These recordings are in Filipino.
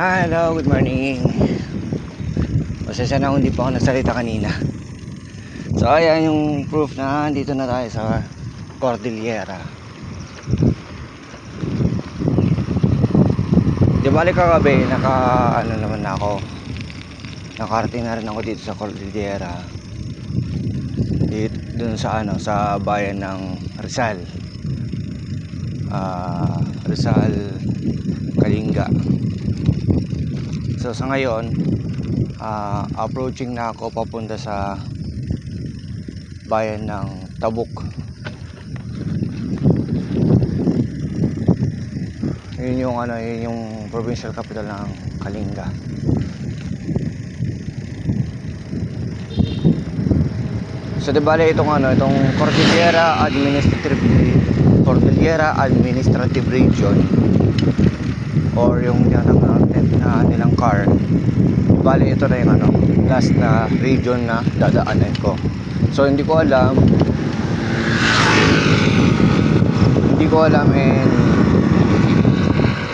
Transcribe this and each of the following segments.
Hello, good morning. Pasensya na kung hindi pa ako nagsalita kanina. So ayan yung proof na dito na tayo sa Cordillera. Di bali kagabi nakarating na rin ako dito sa Cordillera, dito dun sa sa bayan ng Rizal, Kalinga. So sa ngayon approaching na ako papunta sa bayan ng Tabuk. Yun yung provincial capital ng Kalinga. So di bale itong Cordillera Administrative Region, or yung nilang car. Bale ito na yung last na region na dadaanan ko. So hindi ko alam and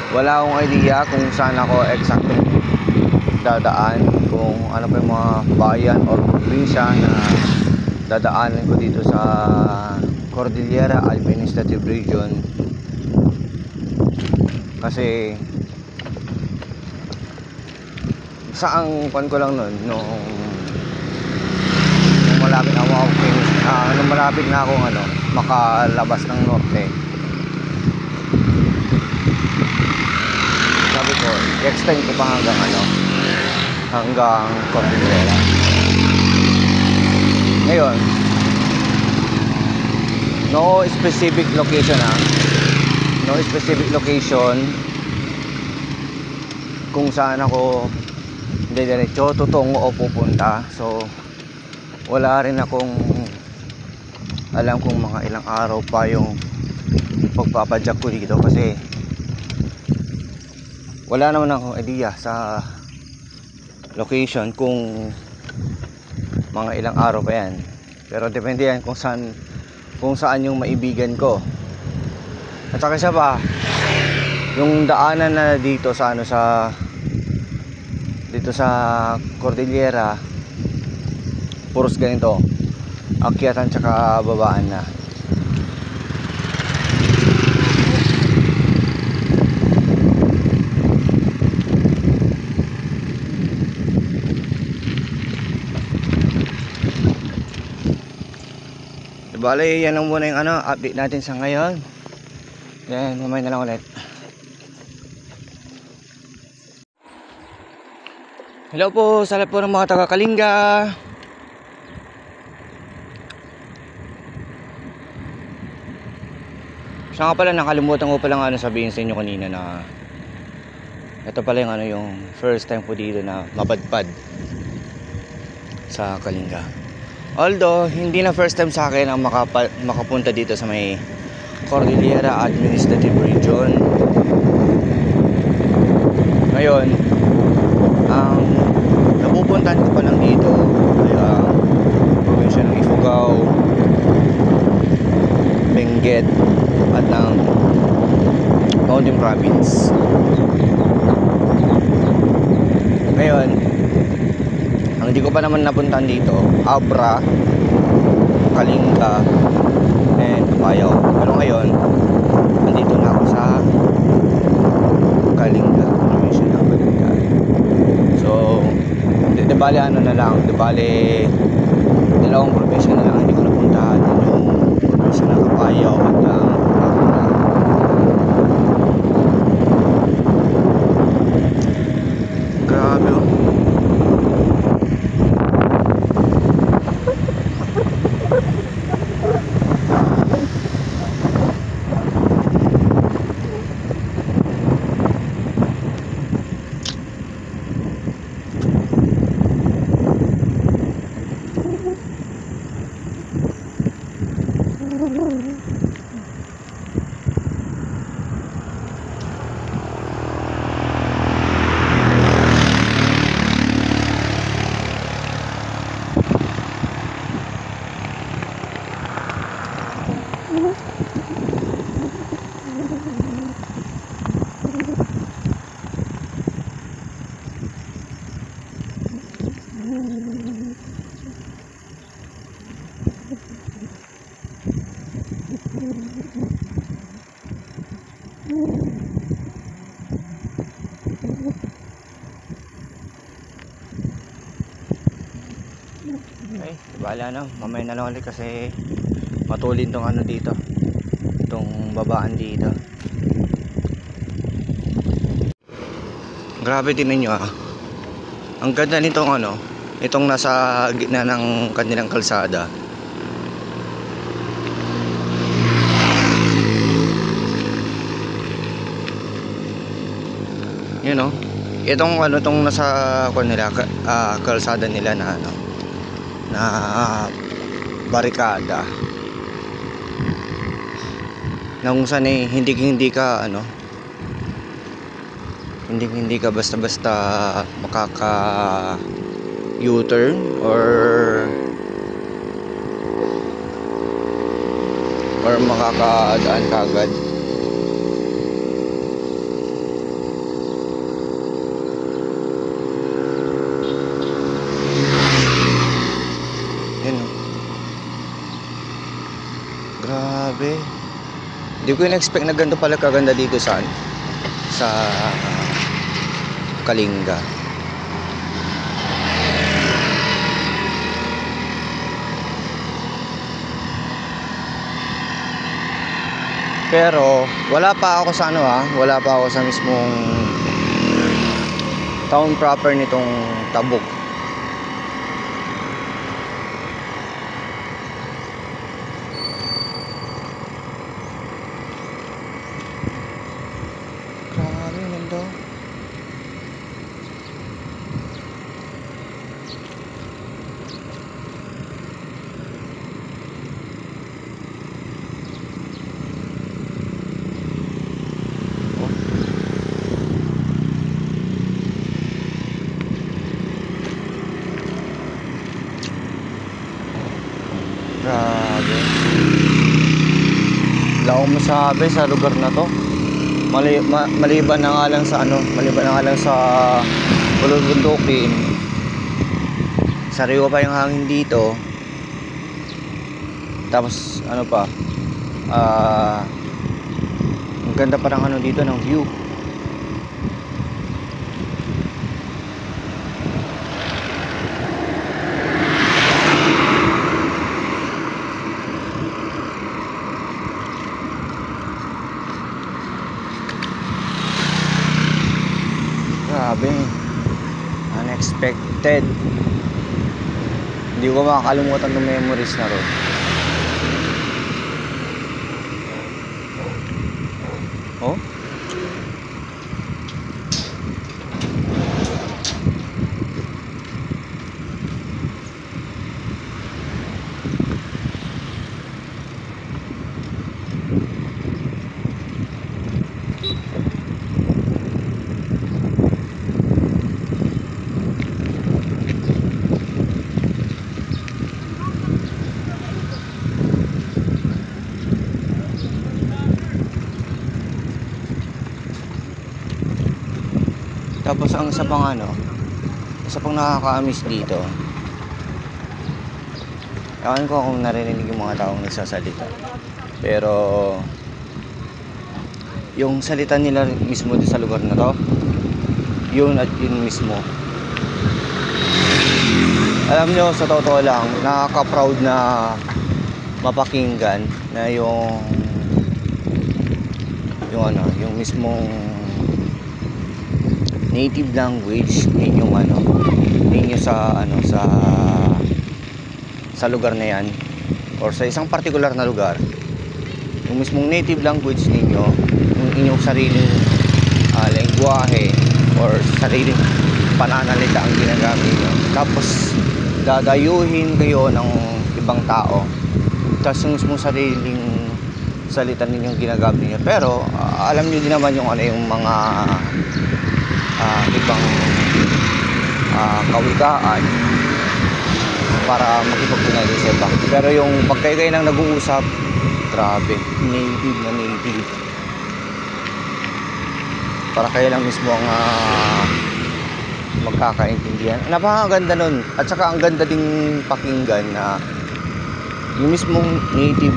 wala akong idea kung saan ako exactly dadaan, kung ano pa yung mga bayan or probinsya na dadaanan ko dito sa Cordillera Administrative Region. Kasi saang pan ko lang nun nung malapit na akong makalabas ng norte. Sabi ko, i-extend ko pa hanggang Cordillera. Ngayon, no specific location kung saan ako diretso tutungo o pupunta. So wala rin akong alam kung mga ilang araw pa yung pagpapadyak ko dito, kasi wala naman akong idea sa location kung mga ilang araw pa yan. Pero depende yan kung saan yung maibigan ko. At saka siya pa, yung daanan na dito sa Cordillera, puros ganito, akyatan tsaka babaan na. Bale, yan lang muna yung update natin sa ngayon. Then mamaya na lang ulit. Hello po sa lahat po ng mga taga Kalinga. Siya nga pala, nakalimutan ko palang sabihin sa inyo kanina na ito pala yung first time po dito na mapadpad sa Kalinga. Although hindi na first time sa akin ang makapunta dito sa may Cordillera Administrative Region. Ngayon, ang napupuntahan ko pa lang dito ay ang probinsya ng Ifugao, Benguet at ng Mountain Province. Ngayon, ang hindi ko pa naman napuntahan dito, Abra, Kalinga, and Bayaw. Pero ngayon, nandito na ako sa Kalinga, probinsya ng Kalinga. So, di bali dalawang probinsya na lang hindi ko napuntahan, yung probinsya ng Bayaw at ng Abra. Grabe oh. Okay, bahala na, mamaya na lang ulit kasi matulin tong ano dito, itong babaan dito. Grabe, din ninyo ang ganda nitong ano, itong nasa gitna ng kanilang kalsada. You know, itong ano, tong nasa kanila kalsada nila na ano, na barikada, na kung saan hindi ka ano, hindi ka basta-basta makaka U-turn or makakadaan kagad. Yan, grabe, hindi ko in-expect na ganito pala kaganda dito sa Kalinga. Pero wala pa ako sa ano wala pa ako sa mismong town proper nitong Tabuk. Grabe, ganda. Grabe. Wala akong masabi sa lugar na to. Maliban na nga lang sa ano, maliban na nga lang sa bulubundukin. Sariwa pa yung hangin dito. Tapos ano pa? Ang ganda parang ano dito ng view. Grabe, unexpected. Hindi ko makakalimutan ng memories na ron. Oh? Tapos ang isa pang ano, isa pang nakaka-miss dito, ewan ko kung narinig yung mga taong nagsasalita, pero yung salita nila mismo sa lugar na to, yun at yun mismo. Alam nyo, sa totoo lang, nakaka-proud na mapakinggan na yung ano, yung mismong native language ninyong ano, ninyo sa ano, sa lugar na yan or sa isang particular na lugar, yung mismong native language ninyo, yung inyong sariling lengguwahe or sariling pananalita ang ginagamit nyo, tapos dadayuhin kayo ng ibang tao, tapos yung mismong sariling salita ninyong ginagamit nyo, pero alam nyo din naman yung ano, yung mga ibang kawikaan para makipagpunay sa iba. Pero yung pag kayo nang nag-uusap, grabe, native na native. Para kayo lang mismo ang magkakaintindihan. Napakaganda nun. At saka ang ganda ding pakinggan na yung mismong native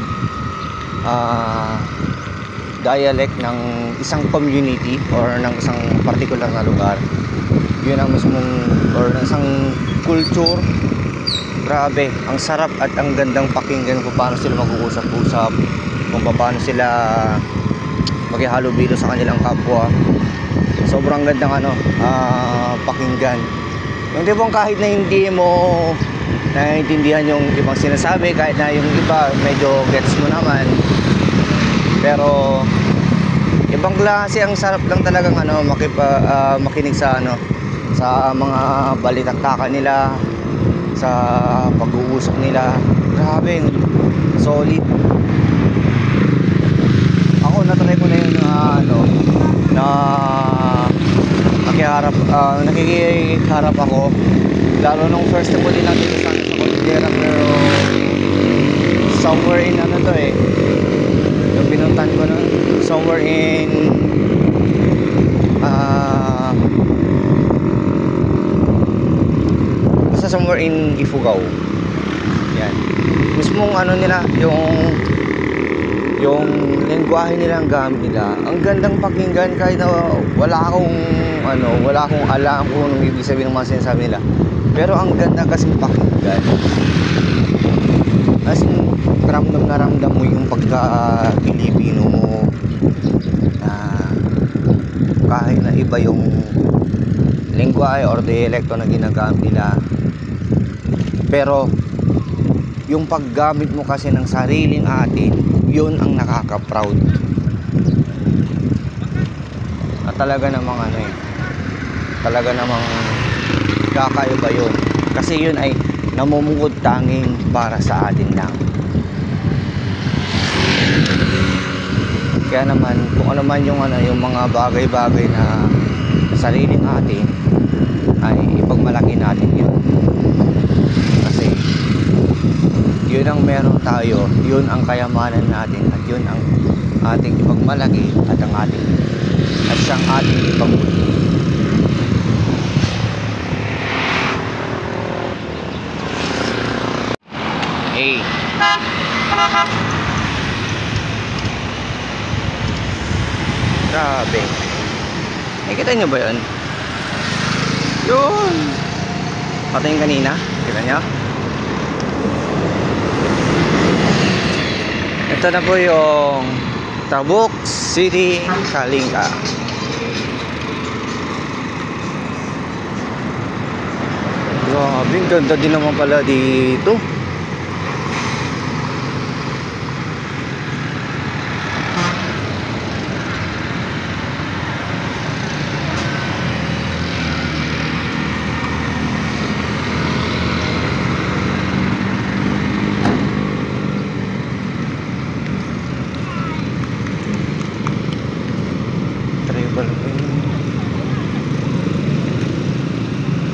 dialect ng isang community or ng isang particular na lugar. Yun ang mismong or ng isang culture. Grabe, ang sarap at ang gandang pakinggan kung paano sila mag-uusap-usap, kung paano sila maghihalubilo sa kanilang kapwa. Sobrang gandang pakinggan. Yung tipong kahit na hindi mo naiintindihan yung ibang sinasabi, kahit na yung iba medyo gets mo naman, pero ibang klase, ang sarap lang talagang makinig sa sa mga balitaktakan nila, sa pag-uusap nila. Grabe, solid. Ako natry ko na yung na nakikiharap ako, lalo nung first time ko din natin sa Cordillera, pero somewhere in yung pinuntan ko nun, somewhere in basta somewhere in Ifugao. Yan, mismong nila, yung lengguwahe nila, ang gamit nila, ang gandang pakinggan. Kahit na wala akong alam kung anong ibig sabihin ng mga sinasabi nila, pero ang ganda kasing pakinggan. Kasi ramdam na ramdam mo yung pagka-Pilipino mo, na kahit na iba yung lengguwahe or dialekto na ginagamit nila, pero yung paggamit mo kasi ng sariling atin, yun ang nakaka-proud. At talaga namang talaga namang kakaiba yun, kasi yun ay namumungod tanging para sa atin lang. Kaya naman, kung ano man yung mga bagay-bagay na sariling atin, ay ipagmalaki natin yun. Kasi yun ang meron tayo, yun ang kayamanan natin, at yun ang ating ipagmalaki, at siyang ating ipagmuli. Hey, grabe. Kita nyo ba yun? Yun! Pati yung kanina, kita nyo? Ito na po yung Tabuk City, Kalinga. Grabe, ganda din naman pala dito.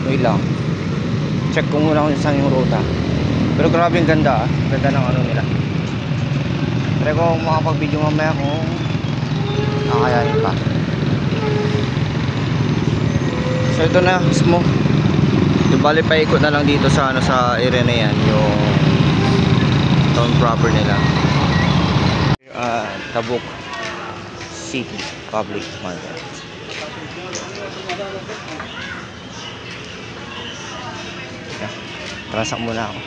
Wait lang, check ko muna kung saan yung ruta. Pero grabe yung ganda, ganda ng nila. Try ko makapag-video mamaya kung nakayanin pa. So ito na mismo, yung bali paikot na lang dito sa sa area na yan, yung town proper nila. Tabuk City Public Market. Transak muna ako.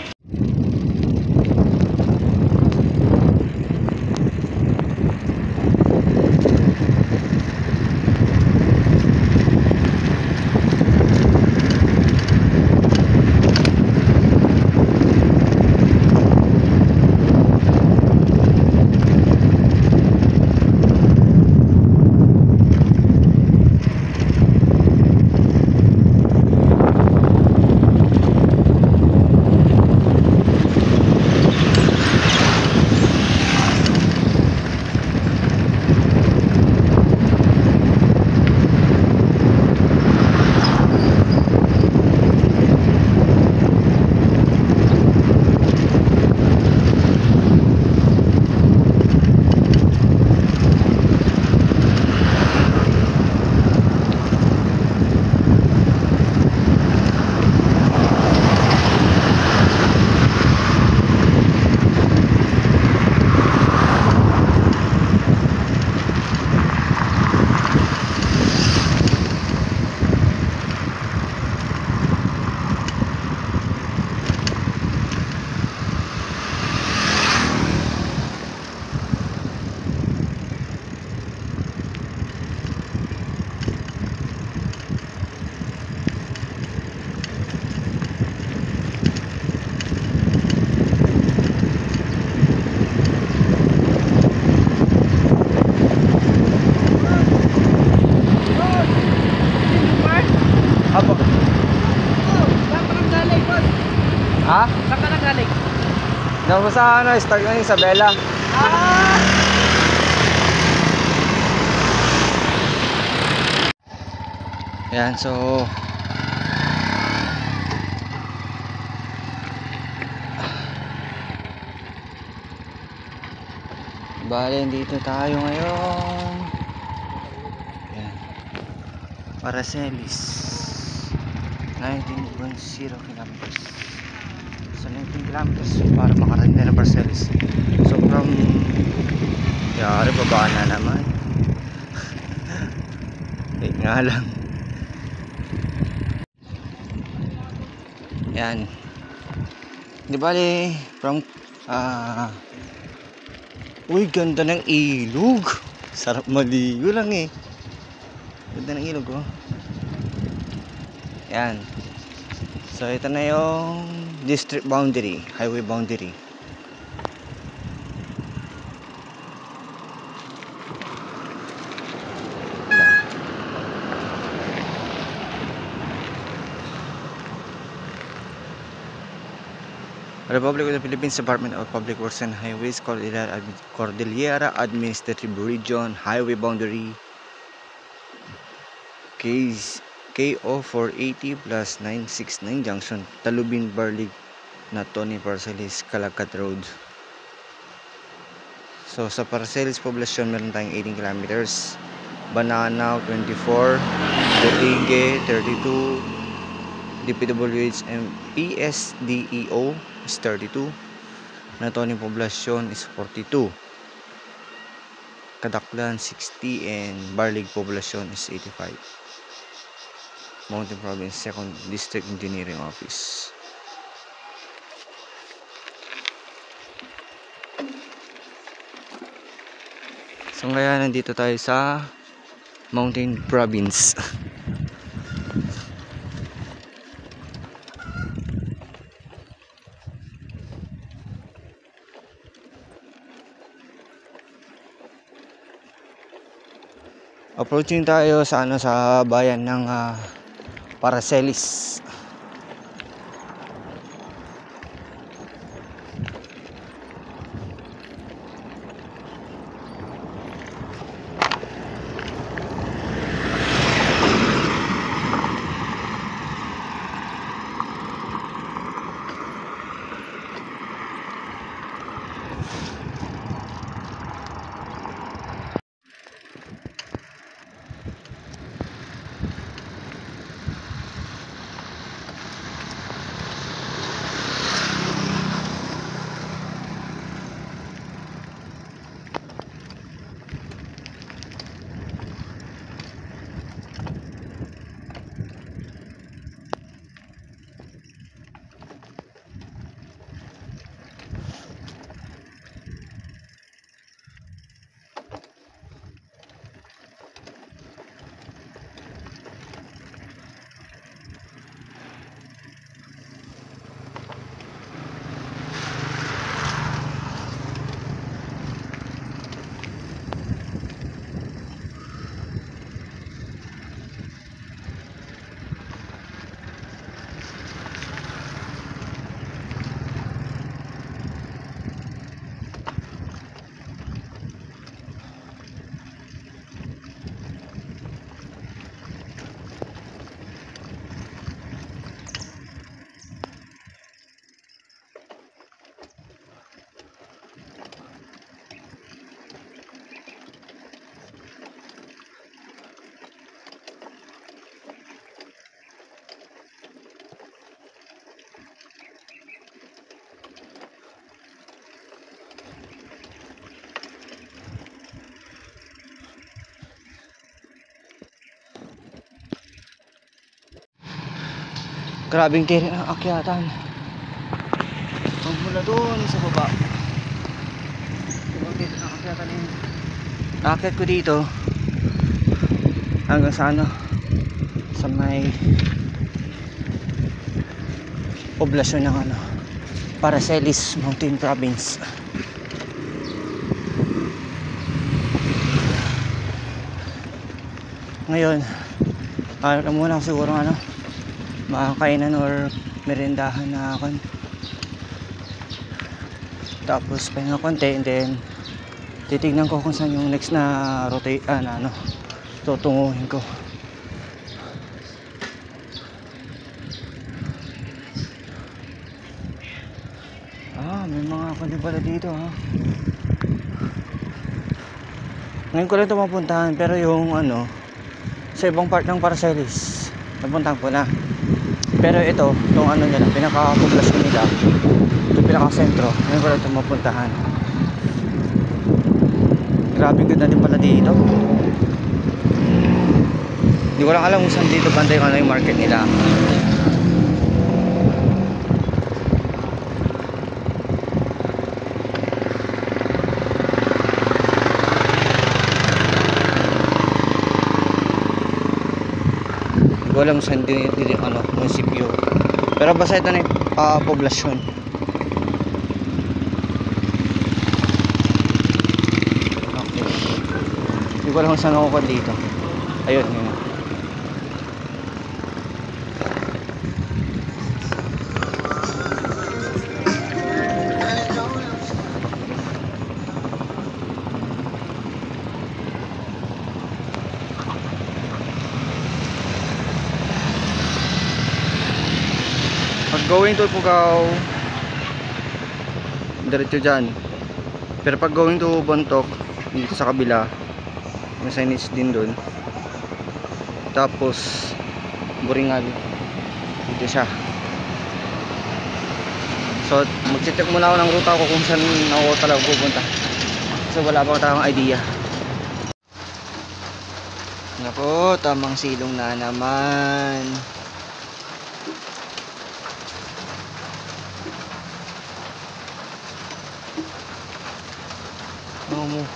Ha? Saan ka nagaling? Naku sa ano, start ng Isabela. Ah! Yan, so bale, dito tayo ngayon. Yan. Paracelis 19.0 kilometers. So 19 kilometers para makarating tayo ng Paracelis. So from yari, baba na naman. Wait nga lang. Yan. Di bale, from uy, ganda ng ilog. Sarap maligo lang eh. Ganda ng ilog oh. Yan. So ito na yung district boundary, highway boundary. Republic of the Philippines, Department of Public Works and Highways, Cordillera Administrative Region, Highway Boundary, KO 480 plus 969 Junction, Talubin, Barlig, Natoni, Paracelis, Calacat Road. So sa Paracelis poblasyon meron tayong 18 kilometers, Banana 24, Botigue 32, DPWH and PSDEO is 32, Natoni poblasyon is 42, Kadaklan 60, and Barlig poblasyon is 85. Mountain Province 2nd District Engineering Office. So ngayon nandito tayo sa Mountain Province. Approaching tayo sa ano, sa bayan ng Paracelis. Grabing tiri ng akyatan. Ang mula doon sa baba. Grabing tiri ng akyatan yun. Naakyat ko dito hanggang sa ano, sa may poblasyon ng ano, Paracelis Mountain Province. Ngayon muna ako siguro ano, makakainan or merindahan na ako Tapos pahinga konti, and then titignan ko kung saan yung next na rotate na ano tutunguhin ko. May mga kundi pala dito ha. Ngayon ko lang ito mapuntahan, pero yung ano sa ibang part ng Parcelis napuntahan ko na. Pero ito, itong ano nila, pinaka-poblasyon nila, itong pinaka-sentro, ngayon ko lang ito mapuntahan. Grabe ganda din pala dito. Hindi ko lang alam kung saan dito banda yung ano yung market nila. Hindi ko alam kung saan dito yung ano, munisipyo. Pero basta ito na yung poblasyon. Okay. Hindi ko alam kung saan ako dito. Ayun, yun. Pag going to Pugaw, diretso dyan. Pero pag going to Bontoc, dito sa kabila, may signage din dun. Tapos Buringal, dito siya. So mag-check muna ako ng ruta ko kung saan ako talaga pupunta. So wala pa akong idea. Nako, tamang silong na naman.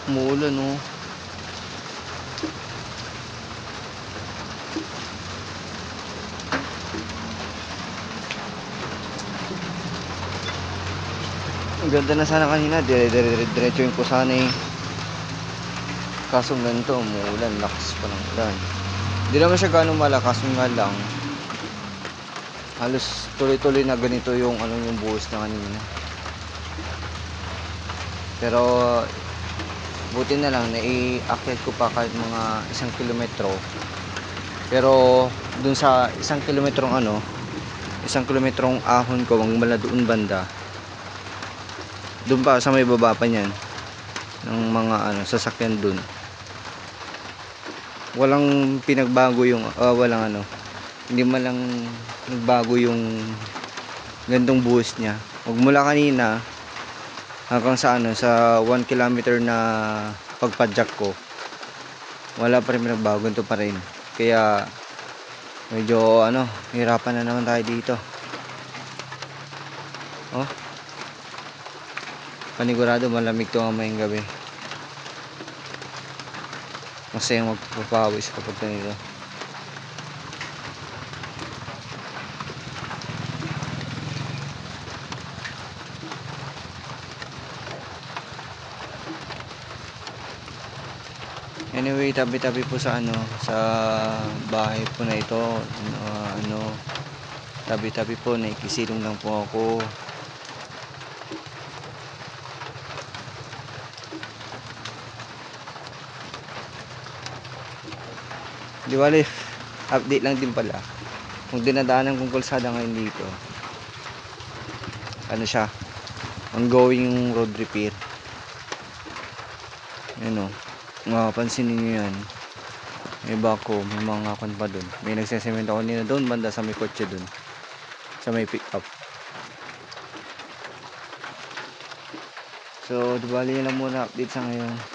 Umuulan no. Ang ganda na sana kanina, diretso ko sana eh. Kaso ganito, umuulan, lakas pa ng ulan. Hindi naman siya gano'ng malakas, nga lang halos tuloy-tuloy na ganito yung ano yung buhos na kanina. Pero buti na lang naiakyat ko pa kahit mga 1 kilometro. Pero dun sa 1 kilometrong ano, 1 kilometrong ahon ko magmula doon banda, doon pa sa may baba pa niyan ng mga ano sasakyan dun, walang pinagbago yung walang ano, hindi man lang nagbago yung gandong buhos niya. Magmula kanina hanggang sa ano, sa 1 kilometer na pagpadyak ko, wala pa rin pinagbago, ito pa rin. Kaya medyo ano, hirapan na naman tayo dito. Oh, panigurado malamig to mamayang gabi. Masayang magpapawis kapag ganito. Anyway, tabi-tabi po sa ano, sa bahay po na ito, ano, tabi-tabi po, nakikisilong lang po ako. Di bali, update lang din pala. Kung dinadaanan kong kalsada ngayon dito, ano siya, ongoing road repair. Yan o, mapapansin niyo yan. May bako, may mga kan pa dun. May nagsesemento ako nila doon, banda sa may kotse dun, sa may pick up. So, di bali lang muna update sa ngayon.